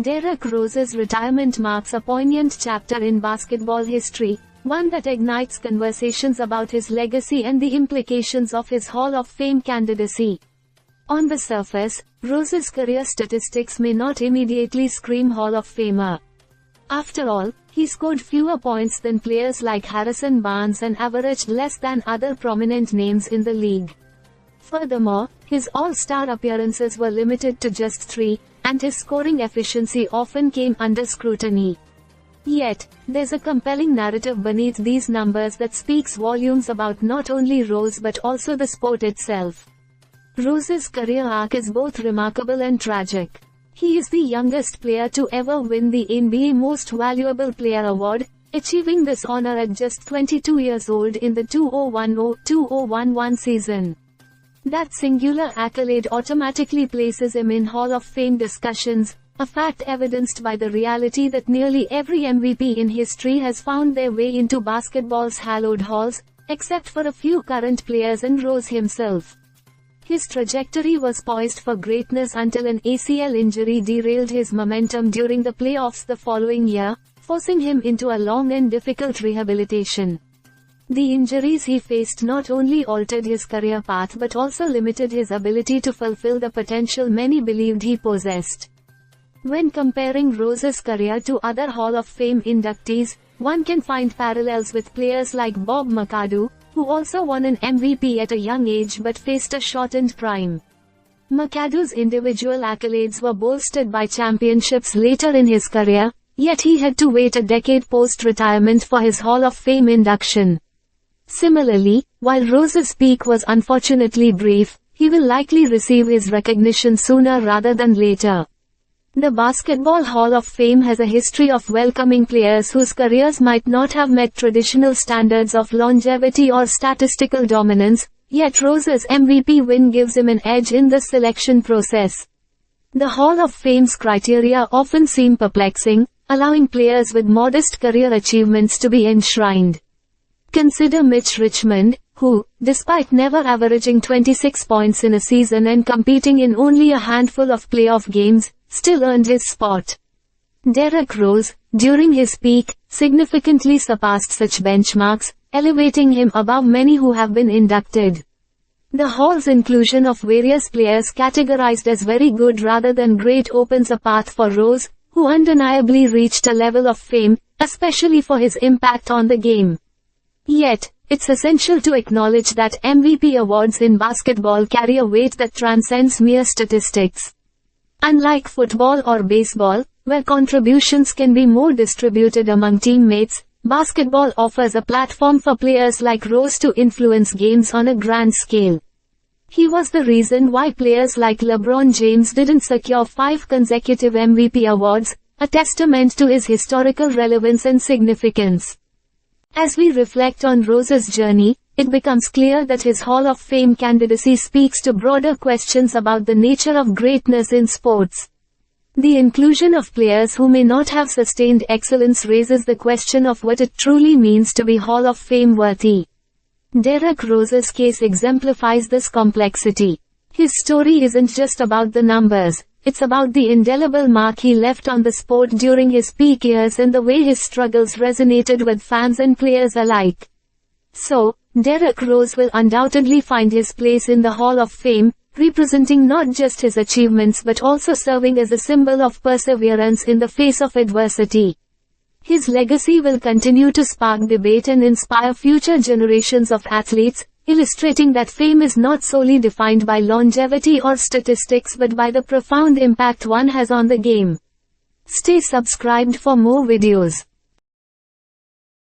Derrick Rose's retirement marks a poignant chapter in basketball history, one that ignites conversations about his legacy and the implications of his Hall of Fame candidacy. On the surface, Rose's career statistics may not immediately scream Hall of Famer. After all, he scored fewer points than players like Harrison Barnes and averaged less than other prominent names in the league. Furthermore, his All-Star appearances were limited to just 3, and his scoring efficiency often came under scrutiny. Yet, there's a compelling narrative beneath these numbers that speaks volumes about not only Rose but also the sport itself. Rose's career arc is both remarkable and tragic. He is the youngest player to ever win the NBA Most Valuable Player award, achieving this honor at just 22 years old in the 2010-2011 season. That singular accolade automatically places him in Hall of Fame discussions, a fact evidenced by the reality that nearly every MVP in history has found their way into basketball's hallowed halls, except for a few current players and Rose himself. His trajectory was poised for greatness until an ACL injury derailed his momentum during the playoffs the following year, forcing him into a long and difficult rehabilitation. The injuries he faced not only altered his career path but also limited his ability to fulfill the potential many believed he possessed. When comparing Rose's career to other Hall of Fame inductees, one can find parallels with players like Bob McAdoo, who also won an MVP at a young age but faced a shortened prime. McAdoo's individual accolades were bolstered by championships later in his career, yet he had to wait a decade post-retirement for his Hall of Fame induction. Similarly, while Rose's peak was unfortunately brief, he will likely receive his recognition sooner rather than later. The Basketball Hall of Fame has a history of welcoming players whose careers might not have met traditional standards of longevity or statistical dominance, yet Rose's MVP win gives him an edge in the selection process. The Hall of Fame's criteria often seem perplexing, allowing players with modest career achievements to be enshrined. Consider Mitch Richmond, who, despite never averaging 26 points in a season and competing in only a handful of playoff games, still earned his spot. Derrick Rose, during his peak, significantly surpassed such benchmarks, elevating him above many who have been inducted. The Hall's inclusion of various players categorized as very good rather than great opens a path for Rose, who undeniably reached a level of fame, especially for his impact on the game. Yet, it's essential to acknowledge that MVP awards in basketball carry a weight that transcends mere statistics. Unlike football or baseball, where contributions can be more distributed among teammates, basketball offers a platform for players like Rose to influence games on a grand scale. He was the reason why players like LeBron James didn't secure 5 consecutive MVP awards, a testament to his historical relevance and significance. As we reflect on Rose's journey, it becomes clear that his Hall of Fame candidacy speaks to broader questions about the nature of greatness in sports. The inclusion of players who may not have sustained excellence raises the question of what it truly means to be Hall of Fame worthy. Derrick Rose's case exemplifies this complexity. His story isn't just about the numbers, it's about the indelible mark he left on the sport during his peak years and the way his struggles resonated with fans and players alike. So, Derrick Rose will undoubtedly find his place in the Hall of Fame, representing not just his achievements but also serving as a symbol of perseverance in the face of adversity. His legacy will continue to spark debate and inspire future generations of athletes, illustrating that fame is not solely defined by longevity or statistics but by the profound impact one has on the game. Stay subscribed for more videos.